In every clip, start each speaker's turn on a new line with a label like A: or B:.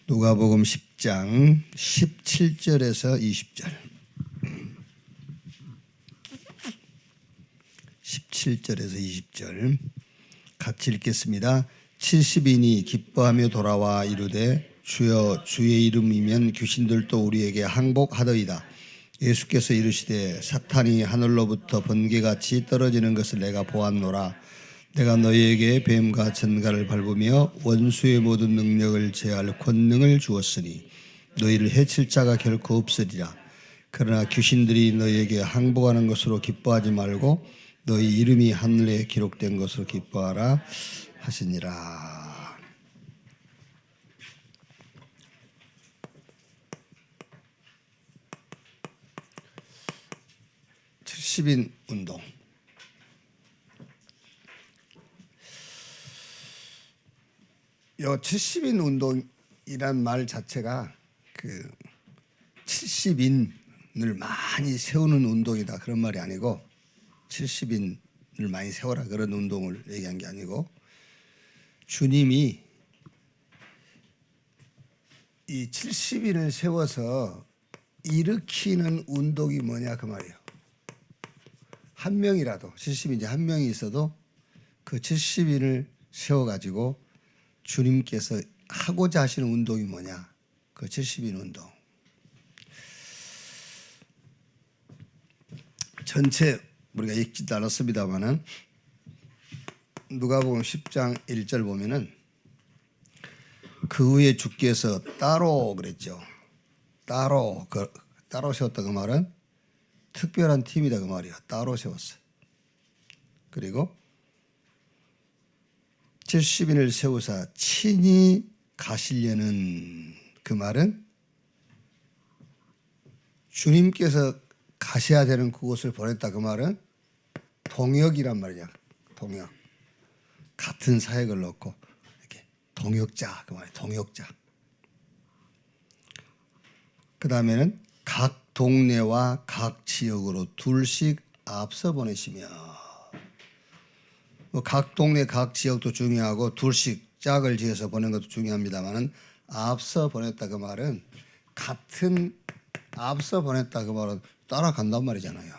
A: 누가복음 10장 17절에서 20절. 17절에서 20절 같이 읽겠습니다. 70인이 기뻐하며 돌아와 이르되 주여 주의 이름이면 귀신들도 우리에게 항복하더이다. 예수께서 이르시되 사탄이 하늘로부터 번개같이 떨어지는 것을 내가 보았노라. 내가 너희에게 뱀과 전갈을 밟으며 원수의 모든 능력을 제할 권능을 주었으니 너희를 해칠 자가 결코 없으리라. 그러나 귀신들이 너희에게 항복하는 것으로 기뻐하지 말고 너희 이름이 하늘에 기록된 것으로 기뻐하라 하시니라. 칠십인 운동. 요 70인 운동이란 말 자체가 그 70인을 많이 세우는 운동이다 그런 말이 아니고 70인을 많이 세워라 그런 운동을 얘기한 게 아니고 주님이 이 70인을 세워서 일으키는 운동이 뭐냐 그 말이에요. 한 명이라도 70인 이제 한 명이 있어도 그 70인을 세워가지고 주님께서 하고자 하시는 운동이 뭐냐? 그 70인 운동. 전체 우리가 읽지도 않았습니다만은 누가복음 10장 1절 보면은 그 후에 주께서 따로 그랬죠. 따로 세웠다 그 말은 특별한 팀이다 그 말이야. 따로 세웠어. 그리고 70인을 세우사 친히 가시려는 그 말은 주님께서 가셔야 되는 그곳을 보냈다 그 말은 동역이란 말이야. 동역. 같은 사역을 놓고 이렇게 동역자 그 말이야. 동역자. 그 다음에는 각 동네와 각 지역으로 둘씩 앞서 보내시며 각 동네 각 지역도 중요하고 둘씩 짝을 지어서 보낸 것도 중요합니다만은 앞서 보냈다 그 말은 같은 앞서 보냈다 그 말은 따라간단 말이잖아요.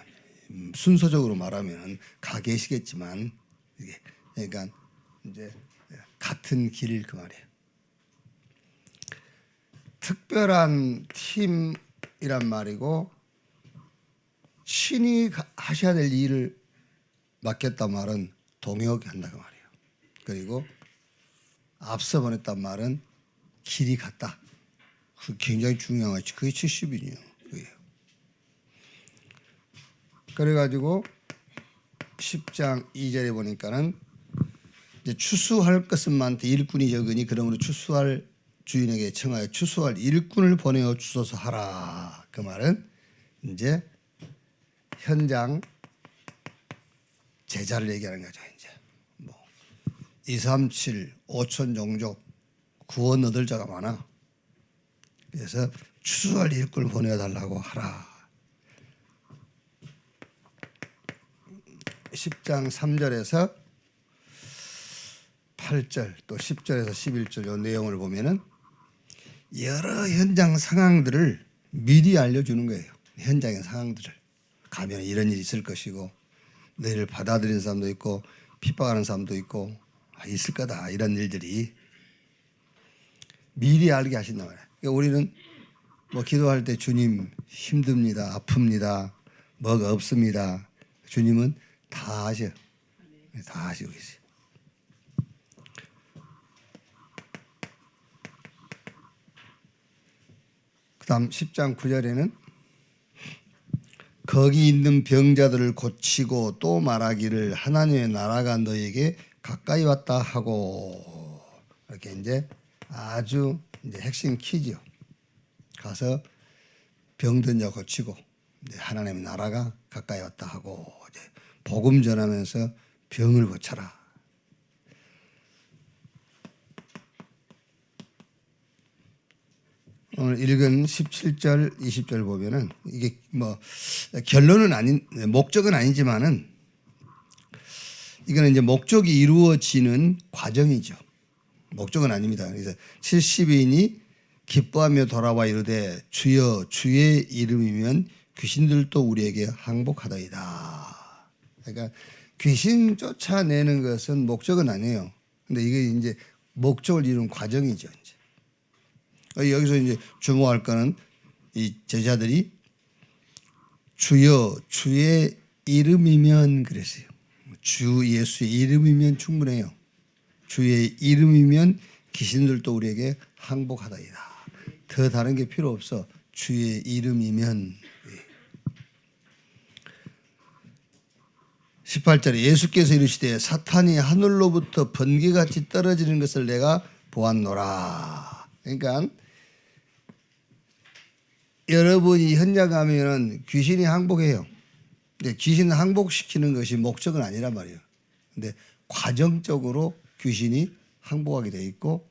A: 순서적으로 말하면 가 계시겠지만 이게 그러니까 이제 같은 길 그 말이에요. 특별한 팀이란 말이고 신이 하셔야 될 일을 맡겼단 말은 동역한다 그 말이에요. 그리고 앞서 보냈단 말은 길이 같다. 그 굉장히 중요한 거지. 그게 70인이에요. 그래가지고 10장 2절에 보니까는 이제 추수할 것은 많되 일꾼이 적으니 그러므로 추수할 주인에게 청하여 추수할 일꾼을 보내어 주소서 하라. 그 말은 이제 현장 제자를 얘기하는 거죠. 이제 뭐 2, 3, 7, 5천 종족 구원 얻을 자가 많아. 그래서 추수할 일꾼을 보내달라고 하라. 10장 3절에서 8절 또 10절에서 11절 이 내용을 보면은 여러 현장 상황들을 미리 알려주는 거예요. 현장의 상황들을 가면 이런 일이 있을 것이고 너희를 받아들이는 사람도 있고 핍박하는 사람도 있고 있을 거다 이런 일들이 미리 알게 하신단 말이에요. 그러니까 우리는 뭐 기도할 때 주님 힘듭니다, 아픕니다, 뭐가 없습니다. 주님은 다 아셔, 다 아시고 계세요. 그다음 10장 9절에는 거기 있는 병자들을 고치고 또 말하기를 하나님의 나라가 너에게 가까이 왔다 하고 이렇게 이제 아주 이제 핵심 키죠. 가서 병든 자 고치고 이제 하나님의 나라가 가까이 왔다 하고 이제 복음 전하면서 병을 고쳐라. 오늘 읽은 17절, 20절 보면은 이게 뭐 결론은 아닌 목적은 아니지만은 이거는 이제 목적이 이루어지는 과정이죠. 목적은 아닙니다. 그래서 70인이 기뻐하며 돌아와 이르되 주여 주의 이름이면 귀신들도 우리에게 항복하더이다. 그러니까 귀신 쫓아내는 것은 목적은 아니에요. 근데 이게 이제 목적을 이루는 과정이죠. 이제 여기서 이제 주목할 거는 이 제자들이 주여 주의 이름이면 그랬어요. 주 예수의 이름이면 충분해요. 주의 이름이면 귀신들도 우리에게 항복하다이다. 더 다른 게 필요 없어. 주의 이름이면. 18절에 예수께서 이르시되 사탄이 하늘로부터 번개같이 떨어지는 것을 내가 보았노라. 그러니까 여러분이 현장 가면은 귀신이 항복해요. 근데 귀신 항복시키는 것이 목적은 아니란 말이에요. 근데 과정적으로 귀신이 항복하게 돼 있고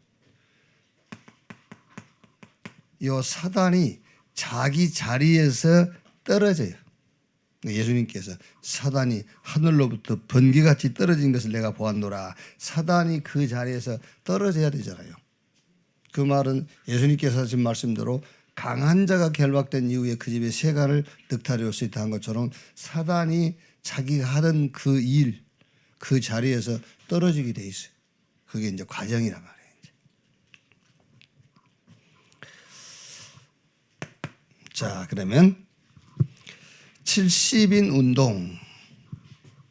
A: 요 사단이 자기 자리에서 떨어져요. 예수님께서 사단이 하늘로부터 번개같이 떨어진 것을 내가 보았노라. 사단이 그 자리에서 떨어져야 되잖아요. 그 말은 예수님께서 하신 말씀대로 강한 자가 결박된 이후에 그 집에 세간을 늑탈해 올 수 있다 한 것처럼 사단이 자기가 하던 그 일, 그 자리에서 떨어지게 돼 있어요. 그게 이제 과정이란 말이에요. 자, 그러면 70인 운동,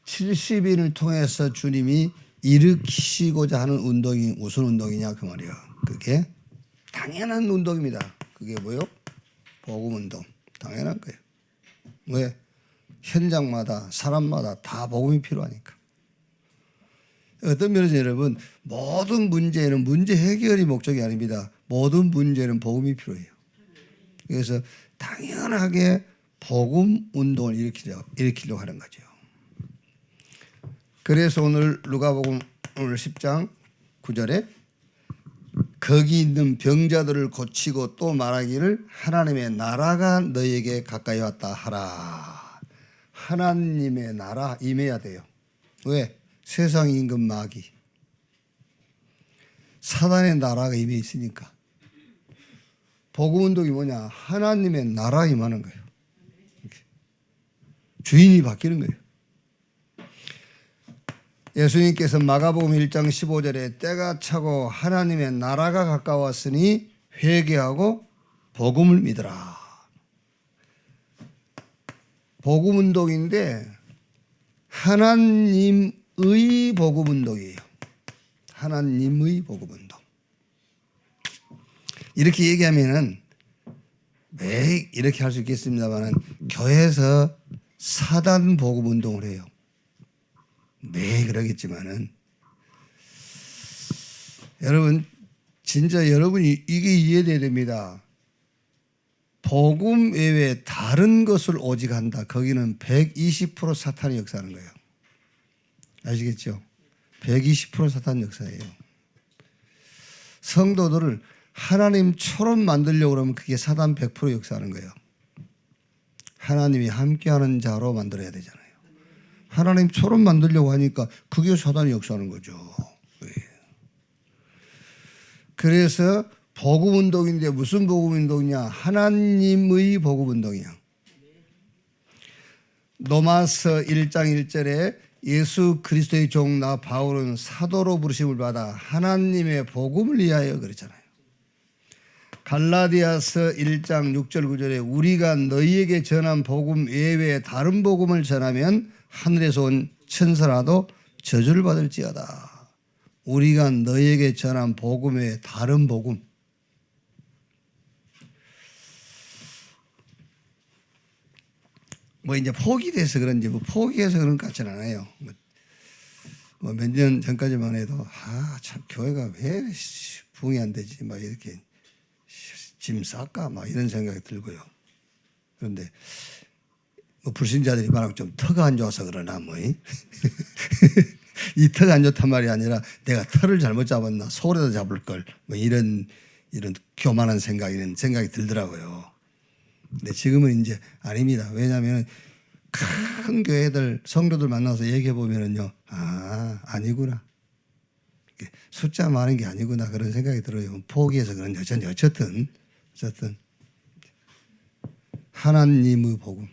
A: 70인을 통해서 주님이 일으키시고자 하는 운동이 무슨 운동이냐 그 말이에요. 그게 당연한 운동입니다. 그게 뭐요? 복음 운동. 당연한 거예요. 왜? 현장마다 사람마다 다 복음이 필요하니까. 어떤 면에서 여러분 모든 문제는 문제 해결이 목적이 아닙니다. 모든 문제는 복음이 필요해요. 그래서 당연하게 복음 운동을 일으키려고 하는 거죠. 그래서 오늘 누가복음 오늘 10장 9절에 거기 있는 병자들을 고치고 또 말하기를 하나님의 나라가 너희에게 가까이 왔다 하라. 하나님의 나라 임해야 돼요. 왜? 세상 임금 마귀 사단의 나라가 임해 있으니까. 복음운동이 뭐냐? 하나님의 나라 임하는 거예요. 주인이 바뀌는 거예요. 예수님께서 마가복음 1장 15절에 때가 차고 하나님의 나라가 가까웠으니 회개하고 복음을 믿으라. 복음운동인데 하나님의 복음운동이에요. 하나님의 복음운동. 이렇게 얘기하면은 왜 이렇게 할 수 있겠습니다만 교회에서 사단 복음운동을 해요. 네, 그러겠지만은 여러분 진짜 여러분이 이게 이해돼야 됩니다. 복음 외에 다른 것을 오직 한다. 거기는 120% 사탄이 역사하는 거예요. 아시겠죠? 120% 사탄 역사예요. 성도들을 하나님처럼 만들려고 그러면 그게 사단 100% 역사하는 거예요. 하나님이 함께하는 자로 만들어야 되잖아요. 하나님처럼 만들려고 하니까 그게 사단이 역사하는 거죠. 그래서 복음운동인데 무슨 복음운동이냐? 하나님의 복음운동이야. 로마서 1장 1절에 예수 그리스도의 종 나 바울은 사도로 부르심을 받아 하나님의 복음을 위하여 그랬잖아요. 갈라디아서 1장 6절 9절에 우리가 너희에게 전한 복음 외에 다른 복음을 전하면 하늘에서 온 천사라도 저주를 받을지어다. 우리가 너희에게 전한 복음 외에 다른 복음. 뭐 이제 포기돼서 그런지 뭐 포기해서 그런 것 같지는 않아요. 뭐 몇 년 전까지만 해도 참 교회가 왜 부흥이 안 되지 막 이렇게 짐 쌀까 막 이런 생각이 들고요. 그런데 뭐 불신자들이 말하고 좀 터가 안 좋아서 그러나 뭐 이 터가 안 좋단 말이 아니라 내가 터를 잘못 잡았나 소홀에다 잡을 걸 뭐 이런 교만한 이런 생각이 들더라고요. 근데 지금은 이제 아닙니다. 왜냐하면 큰 교회들 성도들 만나서 얘기해 보면은요, 아니구나. 숫자 많은 게 아니구나 그런 생각이 들어요. 포기해서 그런지 어쨌든 하나님의 복음.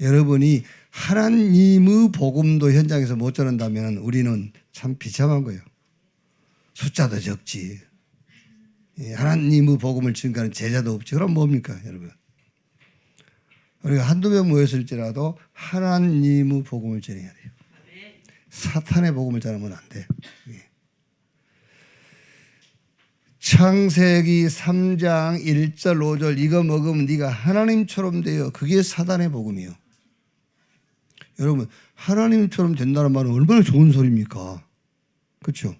A: 여러분이 하나님의 복음도 현장에서 못 전한다면 우리는 참 비참한 거예요. 숫자도 적지. 하나님의 복음을 증거하는 제자도 없지. 그럼 뭡니까 여러분? 우리가 한두 명 모였을지라도 하나님의 복음을 전해야 돼요. 사탄의 복음을 전하면 안 돼. 창세기 3장 1절 5절 이거 먹으면 네가 하나님처럼 돼요. 그게 사단의 복음이에요. 여러분 하나님처럼 된다는 말은 얼마나 좋은 소리입니까? 그렇죠?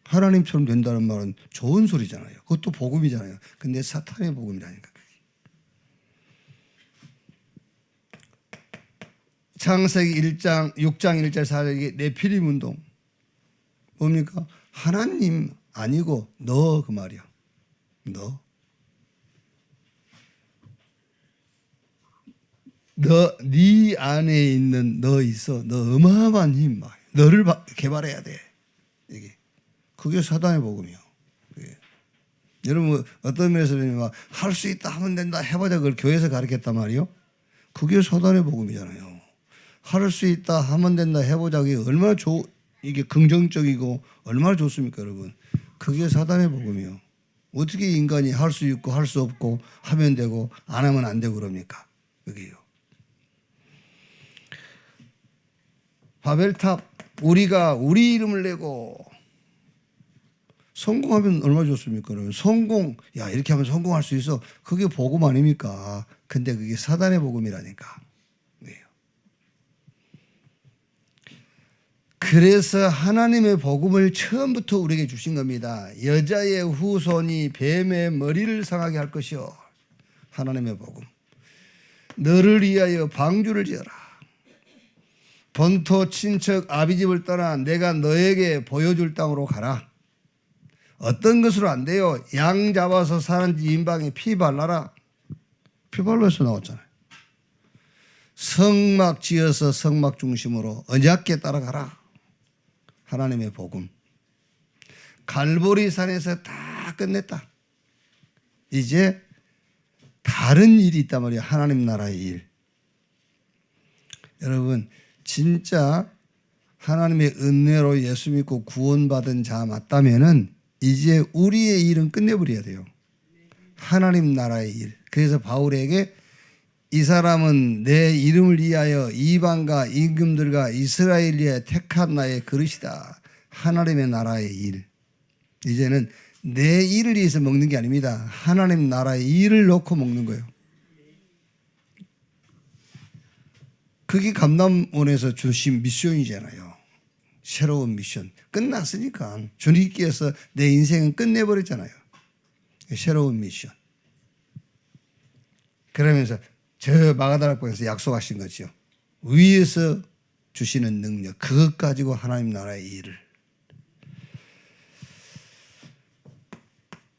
A: 하나님처럼 된다는 말은 좋은 소리잖아요. 그것도 복음이잖아요. 근데 사탄의 복음이라니까. 창세기 6장 1절 4절에 네피림 운동 뭡니까? 하나님 아니고 너 그 말이야. 네 안에 있는 너 있어. 너 어마어마한 힘 막. 너를 개발해야 돼. 이게 그게 사단의 복음이요. 그게. 여러분 어떤 면에서는 막 할 수 있다 하면 된다 해보자 그걸 교회에서 가르쳤단 말이요. 그게 사단의 복음이잖아요. 할 수 있다 하면 된다 해보자 그게 얼마나 이게 긍정적이고 얼마나 좋습니까 여러분. 그게 사단의 복음이요. 어떻게 인간이 할 수 있고 할 수 없고 하면 되고 안 하면 안 되고 그럽니까? 그게요. 바벨탑 우리가 우리 이름을 내고 성공하면 얼마나 좋습니까? 그러면 성공 이렇게 하면 성공할 수 있어. 그게 복음 아닙니까? 근데 그게 사단의 복음이라니까. 그래서 하나님의 복음을 처음부터 우리에게 주신 겁니다. 여자의 후손이 뱀의 머리를 상하게 할 것이요. 하나님의 복음. 너를 위하여 방주를 지어라. 본토 친척 아비집을 떠나 내가 너에게 보여줄 땅으로 가라. 어떤 것으로 안 돼요. 양 잡아서 사는 인방에 피 발라라. 피 발라서 나왔잖아요. 성막 지어서 성막 중심으로 언약궤 따라가라. 하나님의 복음. 갈보리 산에서 다 끝냈다. 이제 다른 일이 있단 말이에요. 하나님 나라의 일. 여러분 진짜 하나님의 은혜로 예수 믿고 구원받은 자 맞다면은 이제 우리의 일은 끝내버려야 돼요. 하나님 나라의 일. 그래서 바울에게 이 사람은 내 이름을 위하여 이방과 임금들과 이스라엘 위에 택한 나의 그릇이다. 하나님의 나라의 일. 이제는 내 일을 위해서 먹는 게 아닙니다. 하나님 나라의 일을 놓고 먹는 거예요. 그게 감남원에서 주신 미션이잖아요. 새로운 미션. 끝났으니까 주님께서 내 인생은 끝내버렸잖아요. 새로운 미션. 그러면서 저 마가다락방에서 약속하신 거죠. 위에서 주시는 능력 그것 가지고 하나님 나라의 일을.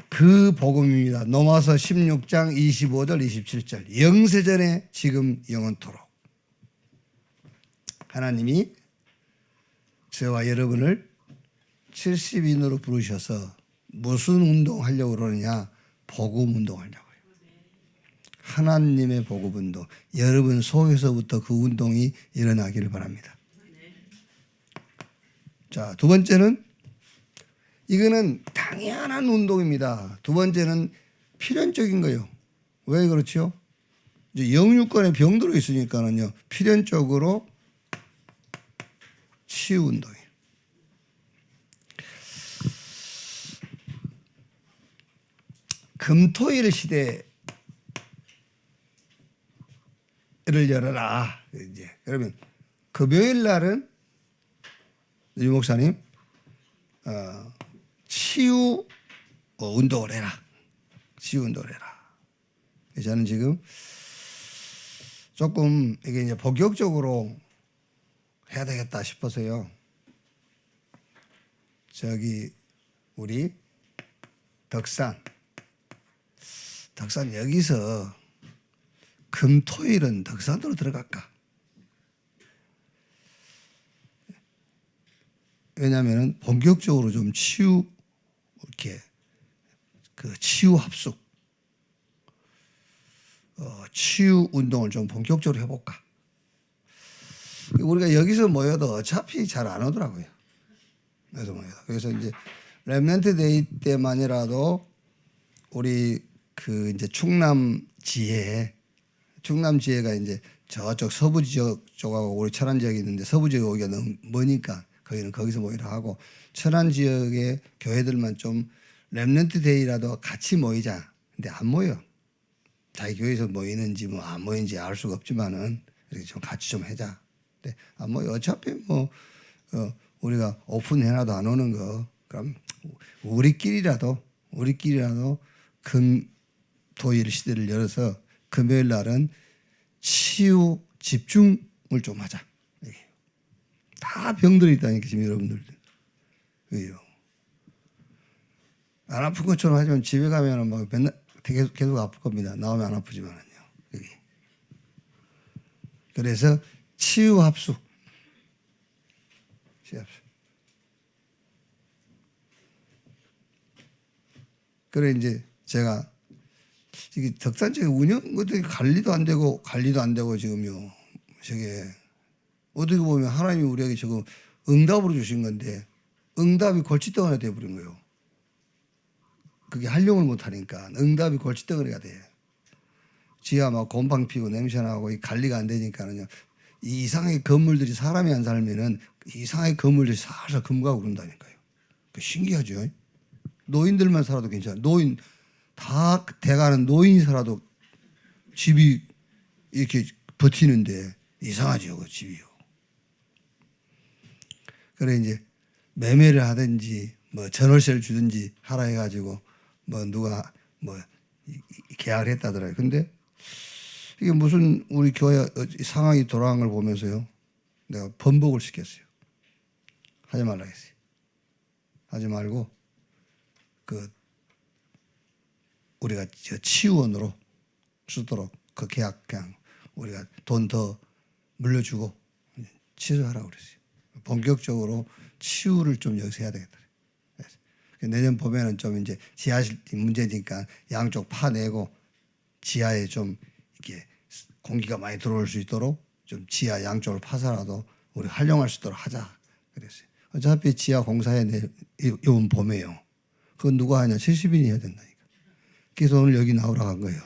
A: 그 복음입니다. 로마서 16장 25절 27절 영세전에 지금 영원토록 하나님이 저와 여러분을 70인으로 부르셔서 무슨 운동하려고 그러느냐. 복음 운동하려고. 하나님의 복음 운동. 여러분 속에서부터 그 운동이 일어나기를 바랍니다. 자, 두 번째는 이거는 당연한 운동입니다. 두 번째는 필연적인 거예요. 왜 그렇죠? 이제 영육간에 병들어 있으니까는요. 필연적으로 치유 운동이에요. 금토일 시대 를 열어라. 이제 그러면 금요일 날은 유 목사님 치유 운동을 해라. 치유 운동을 해라. 저는 지금 조금 이게 이제 본격적으로 해야 되겠다 싶어서요. 저기 우리 덕산 여기서 금토일은 덕산으로 들어갈까? 왜냐하면 본격적으로 좀 이렇게 그 치유 합숙, 치유 운동을 좀 본격적으로 해볼까. 우리가 여기서 모여도 어차피 잘 안 오더라고요. 그래서 이제 렘넌트 데이 때만이라도 우리 그 이제 충남 지혜가 이제 저쪽 서부 지역 쪽하고 우리 천안 지역이 있는데 서부 지역에 오기가 너무 머니까 거기서 모이라 하고 천안 지역의 교회들만 좀 렘넌트 데이라도 같이 모이자. 근데 안 모여. 자기 교회에서 모이는지 뭐 안 모이는지 알 수가 없지만은 이렇게 좀 같이 좀 하자. 근데 안 모여. 어차피 뭐 우리가 오픈해놔도 안 오는 거. 그럼 우리끼리라도 금 토일 시대를 열어서 금요일 날은 치유 집중을 좀 하자. 다 병들이 있다니까 지금 여러분들. 왜요? 안 아픈 것처럼 하지만 집에 가면은 막 맨날 계속 아플 겁니다. 나오면 안 아프지만은요. 여기. 그래서 치유 합숙. 그래 이제 제가 이게 덕산적인 운영 어떻게 관리도 안 되고 지금요. 저게 어떻게 보면 하나님이 우리에게 저거 응답으로 주신 건데 응답이 골칫덩어리가 돼버린 거예요. 그게 활용을 못하니까 응답이 골칫덩어리가 돼. 지하 막 곰팡 피고 냄새나고 관리가 안 되니까는요. 이 이상하게 건물들이 사람이 안 살면은 이상하게 건물들이 살살 금가고 그런다니까요. 신기하죠. 노인들만 살아도 괜찮아. 노인 다 돼가는 노인이 살아도 집이 이렇게 버티는데 이상하죠, 그 집이요. 그래 이제 매매를 하든지 뭐 전월세를 주든지 하라 해가지고 뭐 누가 뭐 계약을 했다더라고요. 근데 이게 무슨 우리 교회 상황이 돌아간 걸 보면서요, 내가 번복을 시켰어요. 하지 말라 했어요. 하지 말고 그 우리가 저 치유원으로 쓰도록 그 계약 그냥 우리가 돈 더 물려주고 취소하라고 그랬어요. 본격적으로 치유를 좀 여기서 해야 되겠다. 내년 봄에는 좀 이제 지하실 문제니까 양쪽 파내고 지하에 좀 이렇게 공기가 많이 들어올 수 있도록 좀 지하 양쪽을 파서라도 우리 활용할 수 있도록 하자 그랬어요. 어차피 지하 공사에 이번 봄에요. 그건 누가 하냐? 70인이 해야 된다니까. 그래서 오늘 여기 나오라고 한 거예요.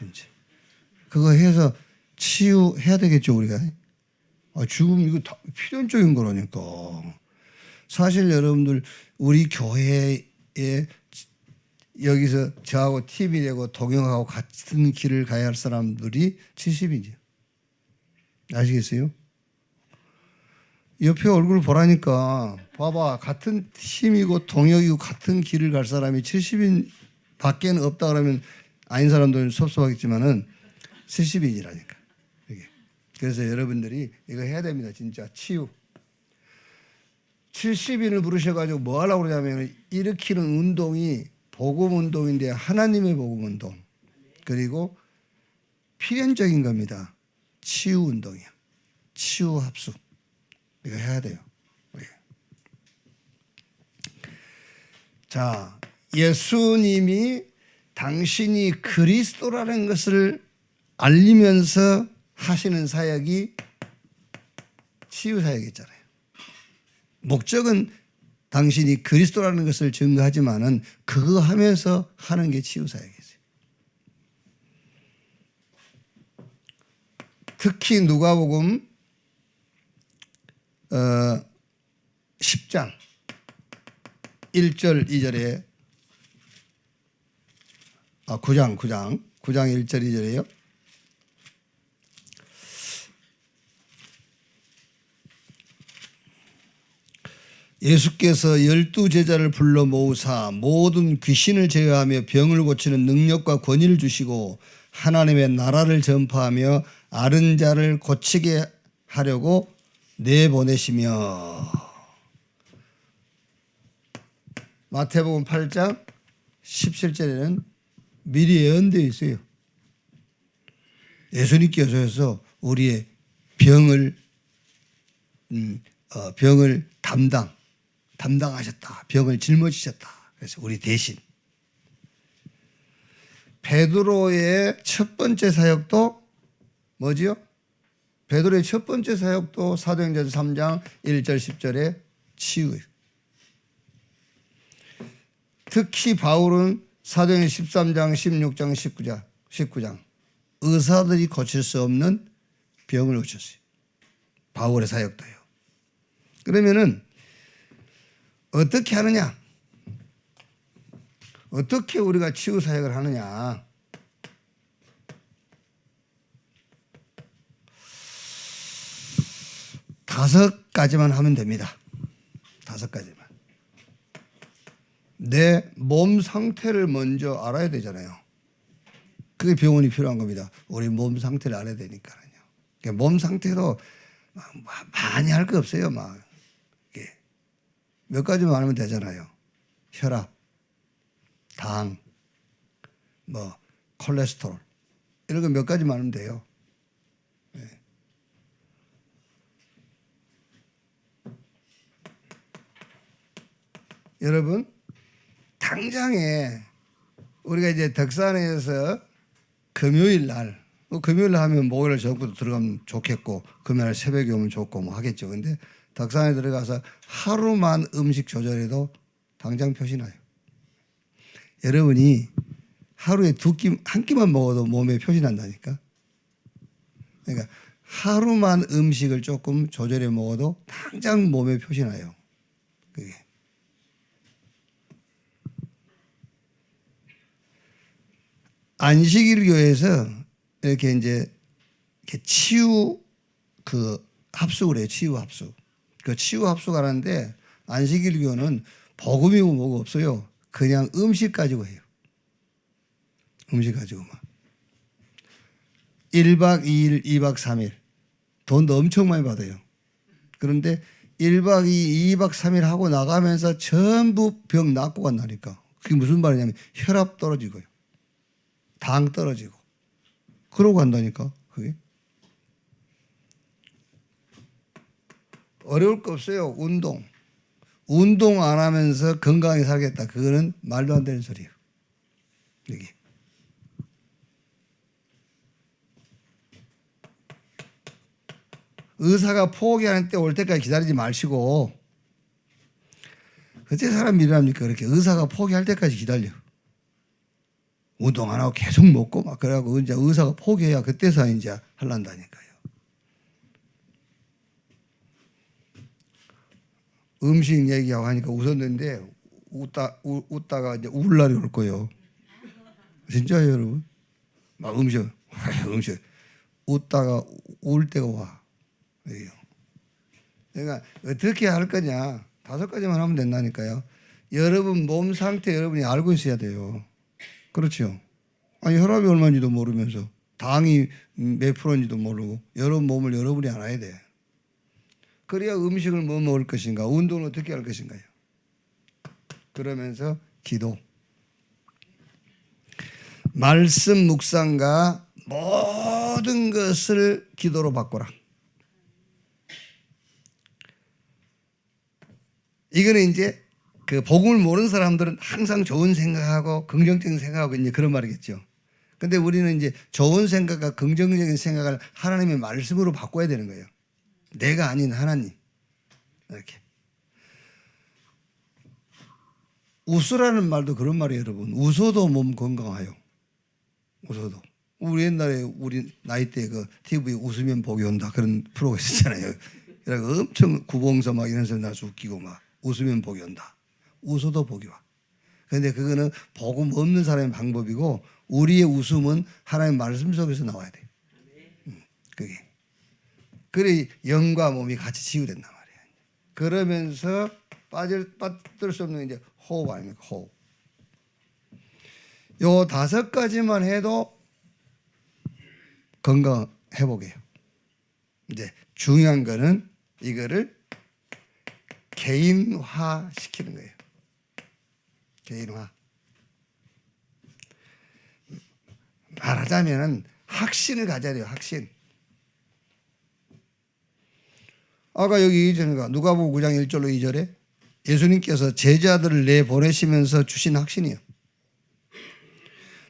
A: 이제 그거 해서 치유해야 되겠죠 우리가. 지금 이거 다 필연적인 거라니까. 사실 여러분들 우리 교회에 여기서 저하고 팀이 되고 동행하고 같은 길을 가야 할 사람들이 70이죠. 아시겠어요? 옆에 얼굴 보라니까 봐봐. 같은 팀이고 동역이고 같은 길을 갈 사람이 70인 밖에는 없다 그러면 아닌 사람들은 섭섭하겠지만은 70인이라니까. 그래서 여러분들이 이거 해야 됩니다. 진짜 치유. 70인을 부르셔가지고 뭐 하려고 그러냐면 일으키는 운동이 복음 운동인데 하나님의 복음 운동. 그리고 필연적인 겁니다. 치유 운동이야. 치유 합숙. 이거 해야 돼요. 자, 예수님이 당신이 그리스도라는 것을 알리면서 하시는 사역이 치유 사역이잖아요. 목적은 당신이 그리스도라는 것을 증거하지만은 그거 하면서 하는 게 치유 사역이었어요. 특히 누가복음 10장 1절 2절에 9장 1절 2절에요. 예수께서 12제자를 불러 모으사 모든 귀신을 제어하며 병을 고치는 능력과 권위를 주시고 하나님의 나라를 전파하며 앓은 자를 고치게 하려고 내보내시며. 마태복음 8장 17절에는 미리 예언되어 있어요. 예수님께서 우리의 병을 담당하셨다. 병을 짊어지셨다. 그래서 우리 대신. 베드로의 첫 번째 사역도 뭐지요? 베드로의 첫 번째 사역도 사도행전 3장 1절 10절에 치유예요. 특히 바울은 사도행전 13장 16장 19장 의사들이 고칠 수 없는 병을 고쳤어요. 바울의 사역도요. 그러면은 어떻게 하느냐? 어떻게 우리가 치유 사역을 하느냐? 다섯 가지만 하면 됩니다. 다섯 가지만. 내 몸 상태를 먼저 알아야 되잖아요. 그게 병원이 필요한 겁니다. 우리 몸 상태를 알아야 되니까요. 그러니까 몸 상태로 많이 할 거 없어요. 몇 가지만 알면 되잖아요. 혈압, 당, 콜레스테롤 이런 거 몇 가지만 알면 돼요. 네. 여러분 당장에 우리가 이제 덕산에서 금요일 날 하면 목요일 전부터 들어가면 좋겠고 금요일 날 새벽에 오면 좋고 하겠죠. 근데 덕산에 들어가서 하루만 음식 조절해도 당장 표시 나요. 여러분이 하루에 한 끼만 먹어도 몸에 표시 난다니까. 그러니까 하루만 음식을 조금 조절해 먹어도 당장 몸에 표시 나요. 그게. 안식일교에서 이렇게 이제 치유 합숙을 해요. 치유 합숙. 그 치유 합숙 하는데 안식일교는 복음이고 뭐고 없어요. 그냥 음식 가지고 해요. 음식 가지고만. 1박 2일, 2박 3일. 돈도 엄청 많이 받아요. 그런데 1박 2일, 2박 3일 하고 나가면서 전부 병 낫고 간다니까. 그게 무슨 말이냐면 혈압 떨어지고요. 당 떨어지고. 그러고 간다니까. 그게. 어려울 거 없어요. 운동 안 하면서 건강하게 살겠다. 그거는 말도 안 되는 소리예요. 이게. 의사가 포기하는 때 올 때까지 기다리지 마시고 어째 사람이 일합니까? 그렇게 의사가 포기할 때까지 기다려. 운동 안 하고 계속 먹고 막 그래갖고 이제 의사가 포기해야 그때서 이제 하란다니까요. 음식 얘기하고 하니까 웃었는데 웃다가 이제 울 날이 올 거예요. 진짜요, 여러분? 막 음식 웃다가 울 때가 와. 그러니까 어떻게 할 거냐? 5가지만 하면 된다니까요. 여러분 몸 상태 여러분이 알고 있어야 돼요. 그렇죠? 아니 혈압이 얼마인지도 모르면서 당이 몇 프로인지도 모르고 여러분 몸을 여러분이 알아야 돼. 그래야 음식을 뭐 먹을 것인가, 운동을 어떻게 할 것인가요? 그러면서 기도, 말씀 묵상과 모든 것을 기도로 바꿔라. 이거는 이제 그 복음을 모르는 사람들은 항상 좋은 생각하고 긍정적인 생각하고 이제 그런 말이겠죠. 근데 우리는 이제 좋은 생각과 긍정적인 생각을 하나님의 말씀으로 바꿔야 되는 거예요. 내가 아닌 하나님. 이렇게. 웃으라는 말도 그런 말이에요, 여러분. 웃어도 몸 건강해요. 웃어도. 우리 옛날에 우리 나이 때 그 TV 웃으면 복이 온다 그런 프로가 있었잖아요. 그래서 엄청 구봉서 막 이런 소리 나서 웃기고 막 웃으면 복이 온다. 웃어도 복이 와. 그런데 그거는 복음 없는 사람의 방법이고 우리의 웃음은 하나님의 말씀 속에서 나와야 돼. 그게. 그래 영과 몸이 같이 치유된단 말이에요. 그러면서 빠질 수 없는 이제 호흡 아닙니까? 호흡. 요 5가지만 해도 건강 회복이에요. 이제 중요한 거는 이거를 개인화 시키는 거예요. 개인화. 말하자면 확신을 가져야 돼요. 확신. 아까 여기 얘기했잖아요. 누가복음 9장 1절로 2절에 예수님께서 제자들을 내보내시면서 주신 확신이에요.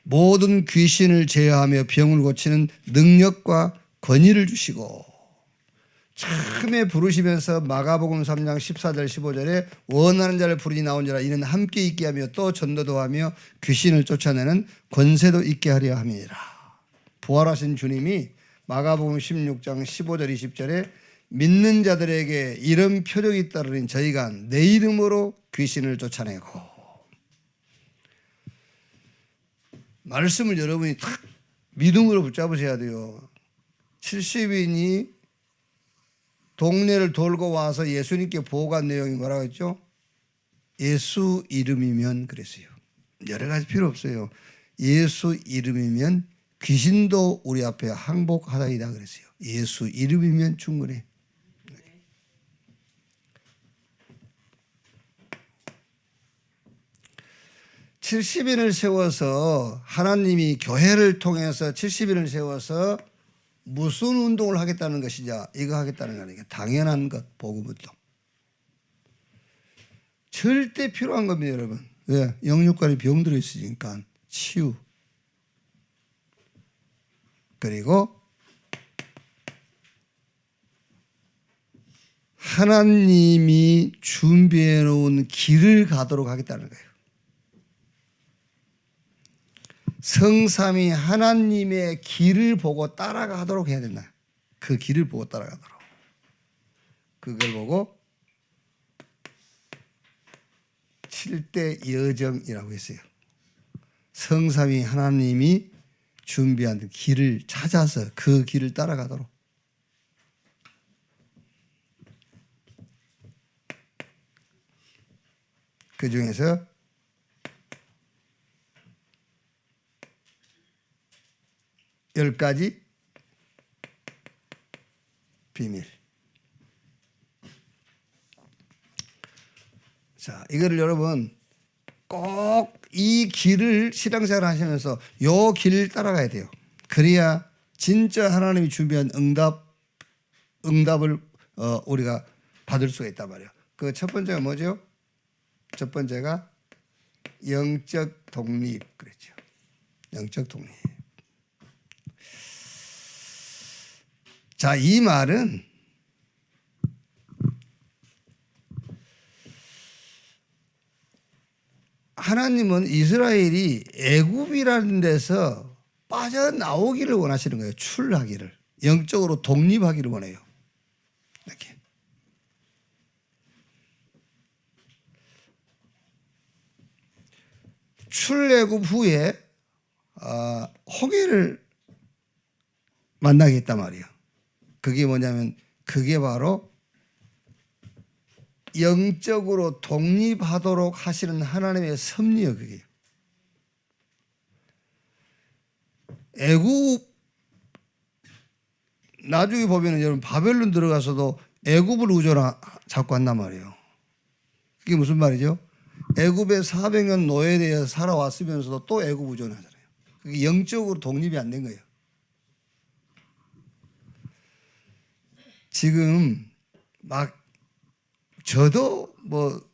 A: 모든 귀신을 제어하며 병을 고치는 능력과 권위를 주시고, 처음에 부르시면서 마가복음 3장 14절 15절에 원하는 자를 부르니 나온지라 이는 함께 있게 하며 또 전도도 하며 귀신을 쫓아내는 권세도 있게 하려 함이니라. 부활하신 주님이 마가복음 16장 15절 20절에 믿는 자들에게 이런 표적이 따르니 저희가 내 이름으로 귀신을 쫓아내고, 말씀을 여러분이 딱 믿음으로 붙잡으셔야 돼요. 70인이 동네를 돌고 와서 예수님께 보고한 내용이 뭐라고 했죠? 예수 이름이면 그랬어요. 여러 가지 필요 없어요. 예수 이름이면 귀신도 우리 앞에 항복하다이다 그랬어요. 예수 이름이면 충분해. 70인을 세워서 하나님이 교회를 통해서 70인을 세워서 무슨 운동을 하겠다는 것이냐, 이거 하겠다는 거 아니에요. 당연한 것, 복음 운동. 절대 필요한 겁니다, 여러분. 왜? 영육간에 병들어 있으니까 치유. 그리고 하나님이 준비해 놓은 길을 가도록 하겠다는 거예요. 성삼위 하나님의 길을 보고 따라가도록 해야 된다. 그 길을 보고 따라가도록. 그걸 보고 7대 여정이라고 했어요. 성삼위 하나님이 준비한 길을 찾아서 그 길을 따라가도록. 그 중에서 열 가지 비밀. 자, 이거를 여러분 꼭 이 길을 신앙생활 하시면서 요 길을 따라가야 돼요. 그래야 진짜 하나님이 준비한 응답을 우리가 받을 수가 있단 말이에요. 그 첫 번째가 뭐죠? 첫 번째가 영적 독립 그랬죠. 영적 독립. 자, 이 말은 하나님은 이스라엘이 애굽이라는 데서 빠져나오기를 원하시는 거예요. 출하기를. 영적으로 독립하기를 원해요. 이렇게. 출애굽 후에 홍해를 만나게 했단 말이에요. 그게 뭐냐면 그게 바로 영적으로 독립하도록 하시는 하나님의 섭리예요. 그게. 애굽 나중에 보면은 여러분 바벨론 들어가서도 애굽을 우조로 잡고 한단 말이에요. 그게 무슨 말이죠? 애굽에 400년 노예되어 살아왔으면서도 또 애굽 우조를 하잖아요. 그게 영적으로 독립이 안 된 거예요. 지금 막 저도 뭐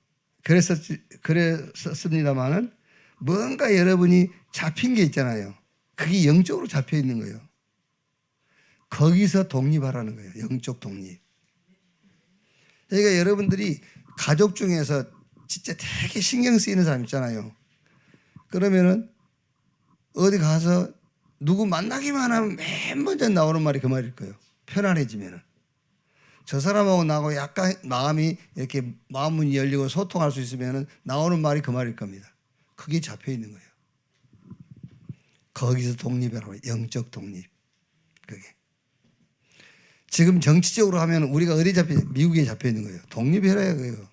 A: 그랬었습니다만은 뭔가 여러분이 잡힌 게 있잖아요. 그게 영적으로 잡혀 있는 거예요. 거기서 독립하라는 거예요. 영적 독립. 그러니까 여러분들이 가족 중에서 진짜 되게 신경 쓰이는 사람 있잖아요. 그러면은 어디 가서 누구 만나기만 하면 맨 먼저 나오는 말이 그 말일 거예요. 편안해지면은. 저 사람하고 나하고 약간 마음이 이렇게 마음문이 열리고 소통할 수 있으면 나오는 말이 그 말일 겁니다. 그게 잡혀 있는 거예요. 거기서 독립이라고 해요. 영적 독립. 그게. 지금 정치적으로 하면 우리가 어디 미국에 잡혀 있는 거예요. 독립해라 그거예요.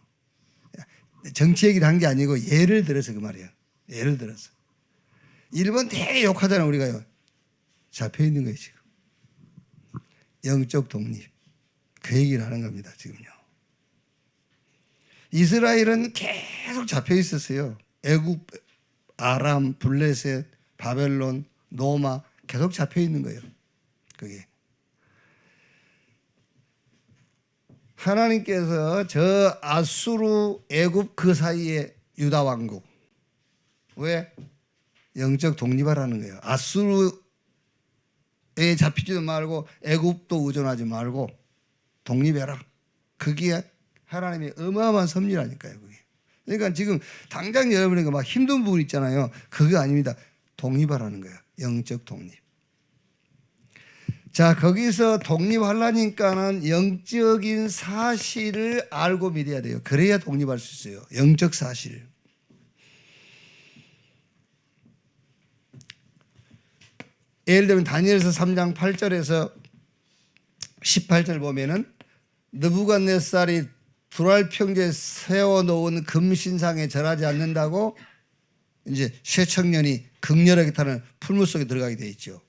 A: 정치 얘기를 한 게 아니고 예를 들어서 그 말이에요. 예를 들어서. 일본 되게 욕하잖아요. 우리가요. 잡혀 있는 거예요. 지금. 영적 독립. 그 얘기를 하는 겁니다. 지금요. 이스라엘은 계속 잡혀 있었어요. 애굽, 아람, 블레셋, 바벨론, 노마 계속 잡혀 있는 거예요. 그게. 하나님께서 저 아수르, 애굽 그 사이에 유다 왕국. 왜? 영적 독립하라는 거예요. 아수르에 잡히지도 말고 애굽도 의존하지 말고 독립해라. 그게 하나님의 어마어마한 섭리라니까요. 그게. 그러니까 지금 당장 여러분에게 막 힘든 부분 있잖아요. 그게 아닙니다. 독립하라는 거예요. 영적 독립. 자, 거기서 독립하려니까는 영적인 사실을 알고 믿어야 돼요. 그래야 독립할 수 있어요. 영적 사실. 예를 들면 다니엘서 3장 8절에서 18절 보면은 느부갓네살이 두랄 평지에 세워놓은 금신상에 절하지 않는다고 이제 새 청년이 극렬하게 타는 풀물 속에 들어가게 돼 있죠.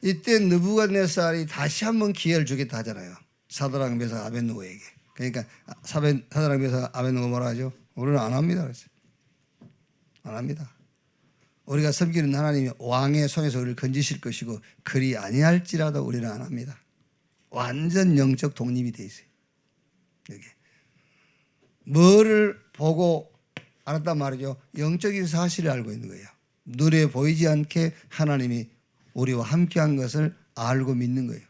A: 이때 느부갓네살이 다시 한번 기회를 주겠다 하잖아요. 사드락 메삭 아벳느고에게. 그러니까 사드락 메삭 아벳느고 뭐라 하죠? 우리는 안 합니다. 그랬어요. 안 합니다. 우리가 섬기는 하나님이 왕의 손에서 우리를 건지실 것이고 그리 아니할지라도 우리는 안 합니다. 완전 영적 독립이 돼 있어요. 여기 뭐를 보고 알았단 말이죠. 영적인 사실을 알고 있는 거예요. 눈에 보이지 않게 하나님이 우리와 함께한 것을 알고 믿는 거예요.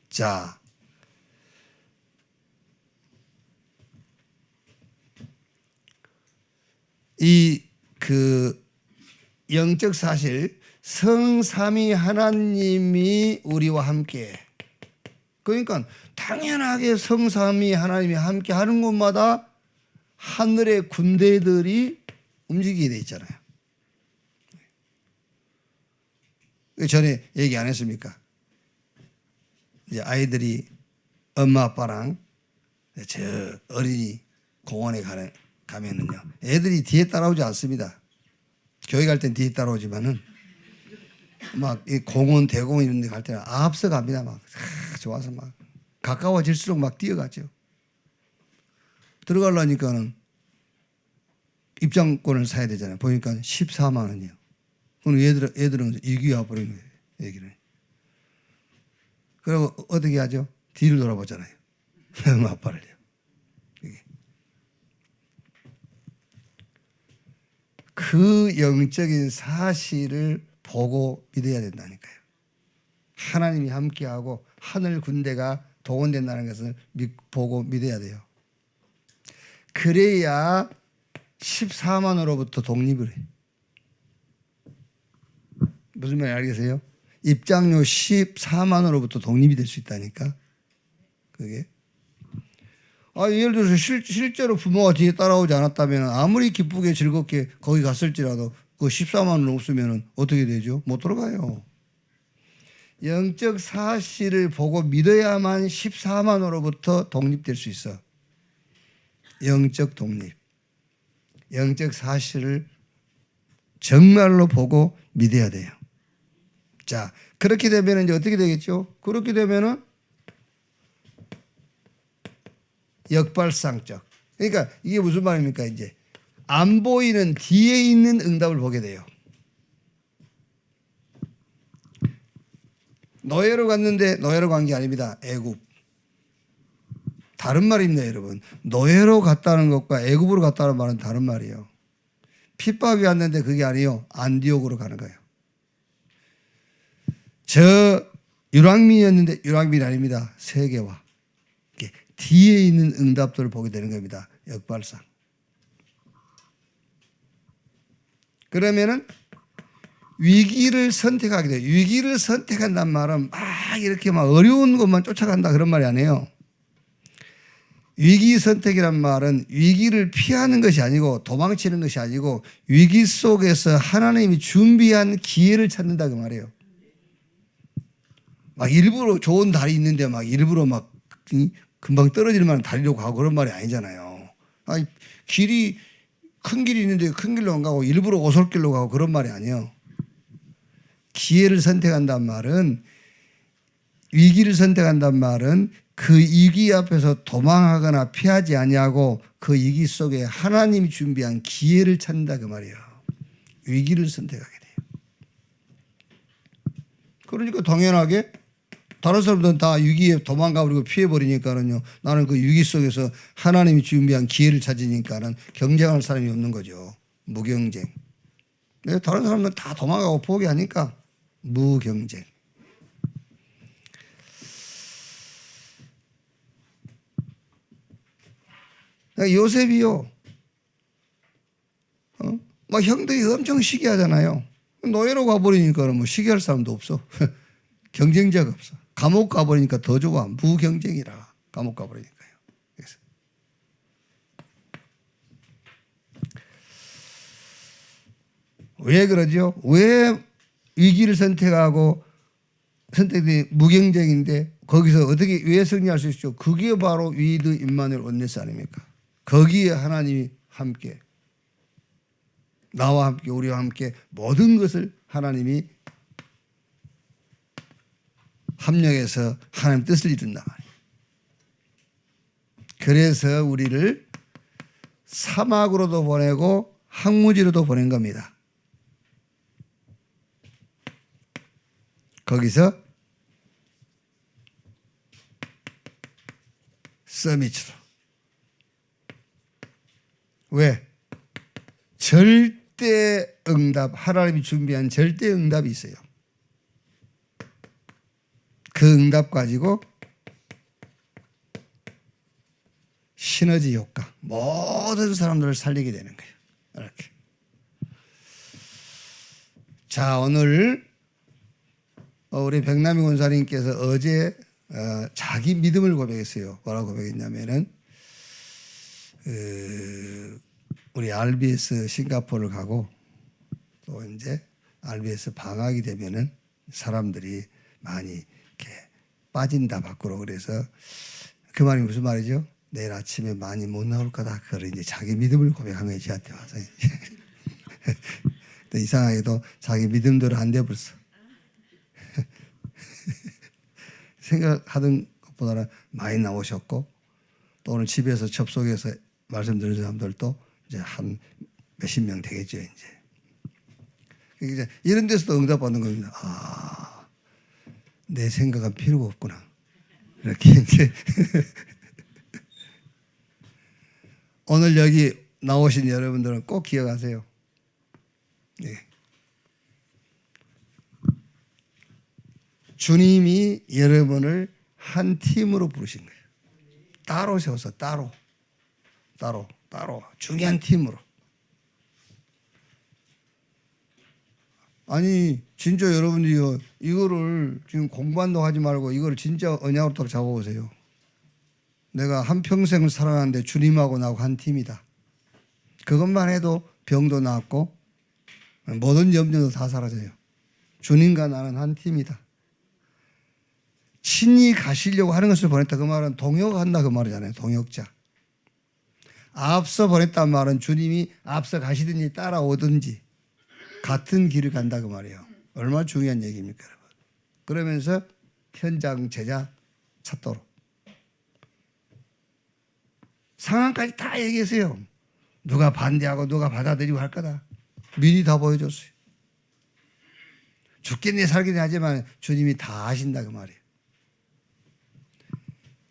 A: 자, 이 영적 사실 성삼위 하나님이 우리와 함께, 그러니까 당연하게 성삼위 하나님이 함께 하는 곳마다 하늘의 군대들이 움직이게 돼 있잖아요. 전에 얘기 안 했습니까? 이제 아이들이 엄마 아빠랑 저 어린이 공원에 가면은요, 애들이 뒤에 따라오지 않습니다. 교회 갈 땐 뒤에 따라오지만은 막 이 공원 대공원 이런 데 갈 때는 앞서 갑니다. 막 좋아서 막 가까워질수록 막 뛰어가죠. 들어가려니까는 입장권을 사야 되잖아요. 보니까 14만 원이요. 그럼 애들은 이기 와버린 거예요. 얘기를. 그리고 어떻게 하죠? 뒤를 돌아보잖아요. 엄마 아빠를요. 그 영적인 사실을 보고 믿어야 된다니까요. 하나님이 함께하고 하늘 군대가 동원된다는 것을 보고 믿어야 돼요. 그래야 14만으로부터 독립을 해요. 무슨 말인지 알겠어요? 입장료 14만으로부터 독립이 될 수 있다니까. 그게. 예를 들어서 실제로 부모가 뒤에 따라오지 않았다면 아무리 기쁘게 즐겁게 거기 갔을지라도 그 14만 원 없으면 어떻게 되죠? 못 들어가요. 영적 사실을 보고 믿어야만 14만 원으로부터 독립될 수 있어. 영적 독립. 영적 사실을 정말로 보고 믿어야 돼요. 자, 그렇게 되면 이제 어떻게 되겠죠? 그렇게 되면은 역발상적. 그러니까 이게 무슨 말입니까? 이제 안 보이는 뒤에 있는 응답을 보게 돼요. 노예로 갔는데 노예로 간 게 아닙니다. 애굽. 다른 말입니다, 여러분. 노예로 갔다는 것과 애굽으로 갔다는 말은 다른 말이에요. 핍박이 왔는데 그게 아니에요. 안디옥으로 가는 거예요. 저 유랑민이었는데 유랑민이 아닙니다. 세계화. 뒤에 있는 응답들을 보게 되는 겁니다. 역발상. 그러면은 위기를 선택하게 돼요. 위기를 선택한단 말은 막 이렇게 막 어려운 것만 쫓아간다 그런 말이 아니에요. 위기 선택이란 말은 위기를 피하는 것이 아니고 도망치는 것이 아니고 위기 속에서 하나님이 준비한 기회를 찾는다 그 말이에요. 막 일부러 좋은 달이 있는데 막 일부러 막 금방 떨어질 만한 다리로 가고 그런 말이 아니잖아요. 아니, 큰 길이 있는데 큰 길로 안 가고 일부러 오솔길로 가고 그런 말이 아니에요. 기회를 선택한단 말은, 위기를 선택한단 말은 그 위기 앞에서 도망하거나 피하지 아니하고 그 위기 속에 하나님이 준비한 기회를 찾는다 그 말이에요. 위기를 선택하게 돼요. 그러니까 당연하게 다른 사람들은 다 위기에 도망가버리고 피해버리니까는요. 나는 그 위기 속에서 하나님이 준비한 기회를 찾으니까는 경쟁할 사람이 없는 거죠. 무경쟁. 다른 사람들은 다 도망가고 포기하니까 무경쟁. 요셉이요. 막 형들이 엄청 시기하잖아요. 노예로 가버리니까 뭐 시기할 사람도 없어. 경쟁자가 없어. 감옥 가버리니까 더 좋아. 무경쟁이라. 감옥 가버리니까요. 그래서. 왜 그러죠? 왜 위기를 선택하고 선택이 무경쟁인데 거기서 어떻게 왜 승리할 수 있죠? 그게 바로 위드 임마누엘 온네스 아닙니까? 거기에 하나님이 함께 나와 함께 우리와 함께 모든 것을 하나님이 합력해서 하나님 뜻을 이룬단 말이에요. 그래서 우리를 사막으로도 보내고 항무지로도 보낸 겁니다. 거기서 서밋으로. 왜? 절대 응답, 하나님이 준비한 절대 응답이 있어요. 그 응답 가지고 시너지 효과, 모든 사람들을 살리게 되는 거예요. 이렇게. 자, 오늘 우리 백남희 권사님께서 어제 자기 믿음을 고백했어요. 뭐라고 고백했냐면은 우리 RBS 싱가포르를 가고 또 이제 RBS 방학이 되면은 사람들이 많이 이렇게 빠진다 밖으로. 그래서 그 말이 무슨 말이죠? 내일 아침에 많이 못 나올 거다. 그걸 이제 자기 믿음을 고백한 거예요. 저한테 와서. 이상하게도 자기 믿음대로 안 돼 버렸어. 생각하던 것보다는 많이 나오셨고 또 오늘 집에서 접속해서 말씀드린 사람들도 이제 한 몇십 명 되겠죠. 이제 이런 데서도 응답받는 겁니다. 아, 내 생각은 필요가 없구나. 이렇게 이제 오늘 여기 나오신 여러분들은 꼭 기억하세요. 네. 주님이 여러분을 한 팀으로 부르신 거예요. 따로 세워서 따로 중요한 팀으로. 아니 진짜 여러분들이 이거를 지금 공부한다고 하지 말고 이거를 진짜 언약으로 딱 잡아보세요. 내가 한평생을 살아가는데 주님하고 나하고 한 팀이다. 그것만 해도 병도 낫고 모든 염려도 다 사라져요. 주님과 나는 한 팀이다. 친히 가시려고 하는 것을 보냈다. 그 말은 동역한다 그 말이잖아요. 동역자. 앞서 보냈단 말은 주님이 앞서 가시든지 따라오든지 같은 길을 간다 그 말이에요. 얼마나 중요한 얘기입니까 여러분. 그러면서 현장 제자 찾도록. 상황까지 다 얘기했어요. 누가 반대하고 누가 받아들이고 할 거다. 미리 다 보여줬어요. 죽겠네 살겠네 하지만 주님이 다 아신다 그 말이에요.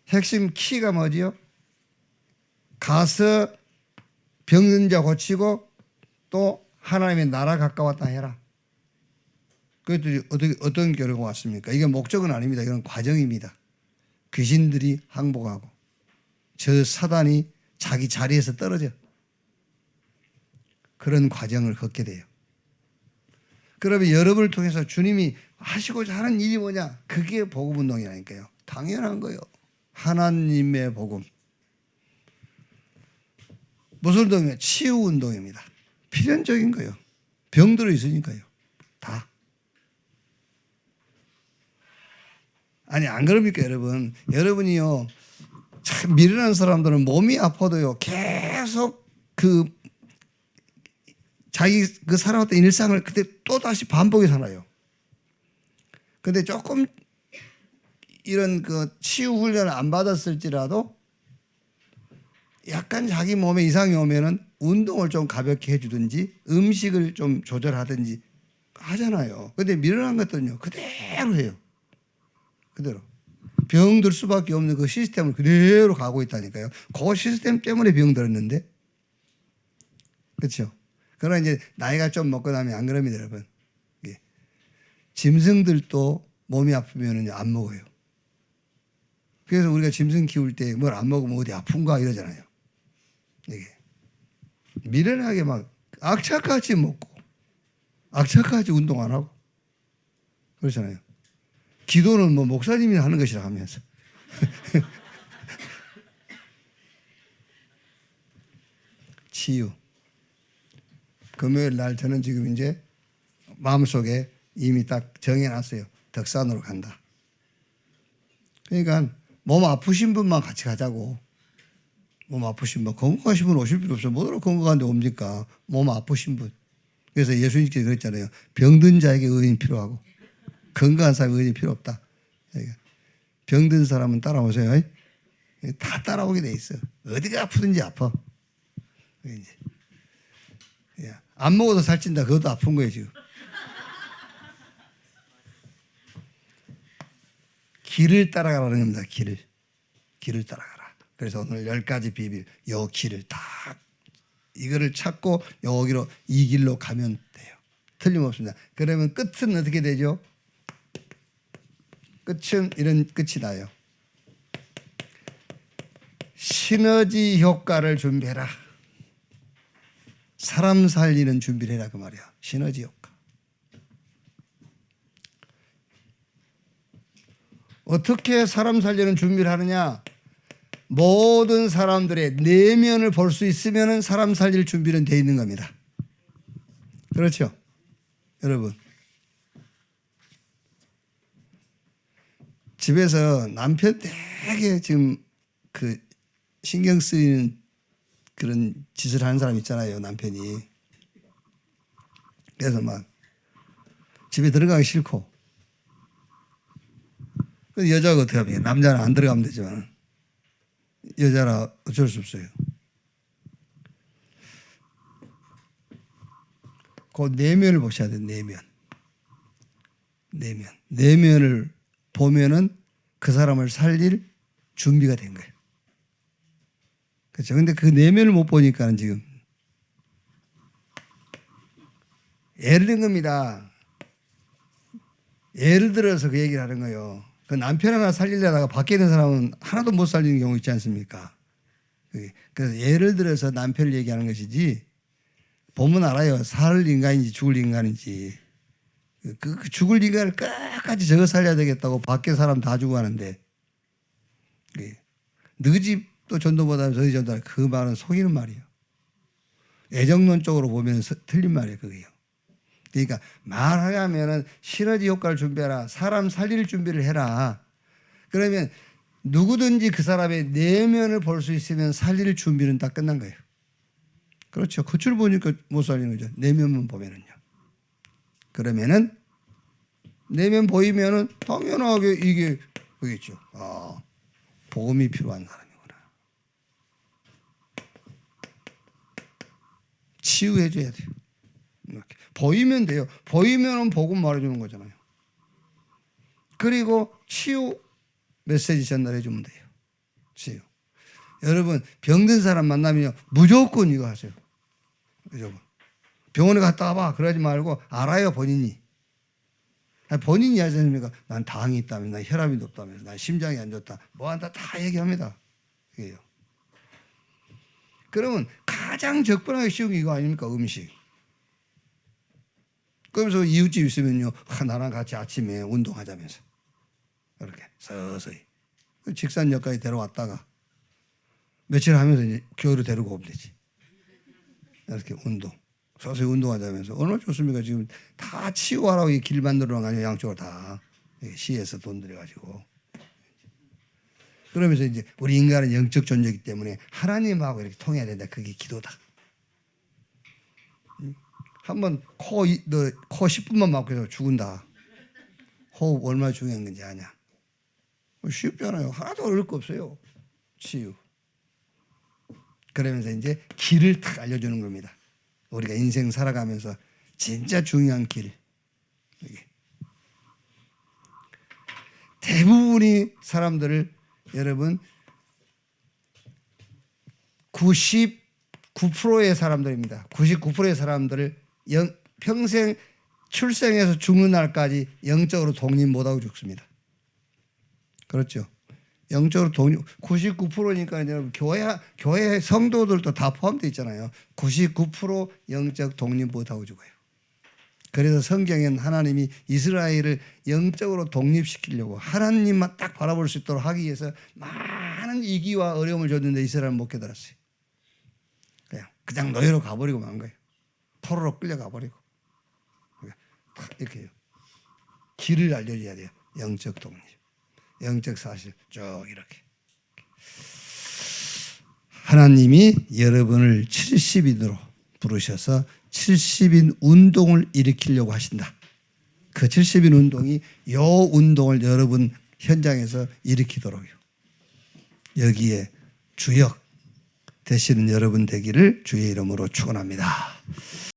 A: 핵심 키가 뭐지요? 가서 병든 자 고치고 또 하나님의 나라 가까웠다 해라. 그랬더니 어떤 결과가 왔습니까? 이게 목적은 아닙니다. 이건 과정입니다. 귀신들이 항복하고 저 사단이 자기 자리에서 떨어져. 그런 과정을 걷게 돼요. 그러면 여러분을 통해서 주님이 하시고자 하는 일이 뭐냐? 그게 복음운동이라니까요. 당연한 거예요. 하나님의 복음. 무슨 운동이에요? 치유운동입니다. 필연적인 거예요. 병들어 있으니까요. 다. 아니 안 그럽니까 여러분? 여러분이요. 참 미련한 사람들은 몸이 아파도요. 계속 자기 그 살아왔던 일상을 그때 또 다시 반복해 살아요. 근데 조금 이런 그 치유 훈련을 안 받았을지라도 약간 자기 몸에 이상이 오면은 운동을 좀 가볍게 해주든지 음식을 좀 조절하든지 하잖아요. 근데 미련한 것들은요 그대로 해요. 그대로 병들 수밖에 없는 그 시스템을 그대로 가고 있다니까요. 그 시스템 때문에 병들었는데, 그렇죠? 그러나 이제 나이가 좀 먹고 나면 안 그럽니다, 여러분. 예. 짐승들도 몸이 아프면은 안 먹어요. 그래서 우리가 짐승 키울 때 뭘 안 먹으면 어디 아픈가 이러잖아요. 이게 미련하게 막 악착같이 먹고 악착같이 운동 안 하고 그렇잖아요. 기도는 뭐 목사님이 하는 것이라 하면서. 치유. 금요일 날 저는 지금 이제 마음속에 이미 딱 정해놨어요. 덕산으로 간다. 그러니까 몸 아프신 분만 같이 가자고. 몸 아프신 분, 건강하신 분 오실 필요 없어요. 뭐로 건강한데 옵니까? 몸 아프신 분. 그래서 예수님께서 그랬잖아요. 병든 자에게 의인이 필요하고 건강한 사람이 의인이 필요 없다. 그러니까 병든 사람은 따라오세요. 다 따라오게 돼 있어. 어디가 아프든지 아파. 이제 안 먹어도 살찐다. 그것도 아픈 거예요 지금. 길을 따라가라는 겁니다. 길을 따라가라. 그래서 오늘 10가지 비밀, 요 길을 딱 이거를 찾고 여기로 이 길로 가면 돼요. 틀림없습니다. 그러면 끝은 어떻게 되죠? 끝은 이런 끝이 나요. 시너지 효과를 준비해라. 사람 살리는 준비를 해라 그 말이야. 시너지 효과. 어떻게 사람 살리는 준비를 하느냐? 모든 사람들의 내면을 볼 수 있으면 사람 살릴 준비는 돼 있는 겁니다. 그렇죠? 여러분. 집에서 남편 되게 지금 그 신경 쓰이는 그런 짓을 하는 사람 있잖아요. 남편이. 그래서 막 집에 들어가기 싫고. 여자가 어떻게 하면 남자는 안 들어가면 되지만 여자라 어쩔 수 없어요. 그 내면을 보셔야 돼요. 내면을 보면은 그 사람을 살릴 준비가 된 거예요. 그렇죠. 근데 그 내면을 못 보니까는 지금 예를 든 겁니다. 예를 들어서 그 얘기를 하는 거예요. 그 남편 하나 살리려다가 밖에 있는 사람은 하나도 못 살리는 경우 있지 않습니까? 그래서 예를 들어서 남편을 얘기하는 것이지 보면 알아요. 살 인간인지 죽을 인간인지. 그 죽을 인간을 끝까지 저거 살려야 되겠다고 밖에 사람 다 죽어가는데 너희 집도 전도 못하면 저희 전도 그 말은 속이는 말이에요. 애정론적으로 보면 틀린 말이에요. 그게요. 그러니까 말하자면은 시너지 효과를 준비해라. 사람 살릴 준비를 해라. 그러면 누구든지 그 사람의 내면을 볼 수 있으면 살릴 준비는 다 끝난 거예요. 그렇죠. 겉을 보니까 못 살리는 거죠. 내면만 보면은요. 그러면은 내면 보이면은 당연하게 이게 보겠죠. 아, 복음이 필요한 사람이구나. 치유해줘야 돼요. 이렇게. 보이면 돼요. 보이면은 복음 말해주는 거잖아요. 그리고 치유 메시지 전달해주면 돼요. 치유. 여러분 병든 사람 만나면 무조건 이거 하세요. 무조건. 병원에 갔다 와봐. 그러지 말고 알아요 본인이. 본인이 하지 않습니까? 난 당이 있다며, 난 혈압이 높다며, 난 심장이 안 좋다. 뭐 한다 다 얘기합니다. 그게요. 그러면 가장 접근하기 쉬운 게 이거 아닙니까? 음식. 그러면서 이웃집 있으면요, 나랑 같이 아침에 운동하자면서 이렇게 서서히 직산역까지 데려왔다가 며칠 하면서 이제 교회로 데리고 오면 되지. 이렇게 운동. 서서히 운동하자면서 얼마나 좋습니까? 지금 다 치유하라고 길 만들어 놓은 거 아니에요? 양쪽으로 다 시에서 돈 들여가지고. 그러면서 이제 우리 인간은 영적 존재이기 때문에 하나님하고 이렇게 통해야 된다. 그게 기도다. 한번 코 10분만 막혀서 죽은다. 호흡 얼마나 중요한 건지 아냐? 쉽잖아요. 하나도 어려울 거 없어요. 치유. 그러면서 이제 길을 탁 알려주는 겁니다. 우리가 인생 살아가면서 진짜 중요한 길. 대부분의 사람들을 여러분 99%의 사람들입니다. 99%의 사람들을 평생 출생해서 죽는 날까지 영적으로 독립 못하고 죽습니다. 그렇죠? 영적으로 독립 99%니까 여러분 교회 성도들도 다 포함되어 있잖아요. 99% 영적 독립 못하고 죽어요. 그래서 성경에는 하나님이 이스라엘을 영적으로 독립시키려고 하나님만 딱 바라볼 수 있도록 하기 위해서 많은 위기와 어려움을 줬는데 이스라엘은 못 깨달았어요. 그냥 노예로 가버리고 만 거예요. 포로로 끌려가 버리고. 이렇게 해요. 길을 알려줘야 돼요. 영적 독립. 영적 사실 쭉 이렇게. 하나님이 여러분을 70인으로 부르셔서 70인 운동을 일으키려고 하신다. 그 70인 운동이 요 운동을 여러분 현장에서 일으키도록요. 여기에 주역 되시는 여러분 되기를 주의 이름으로 축원합니다.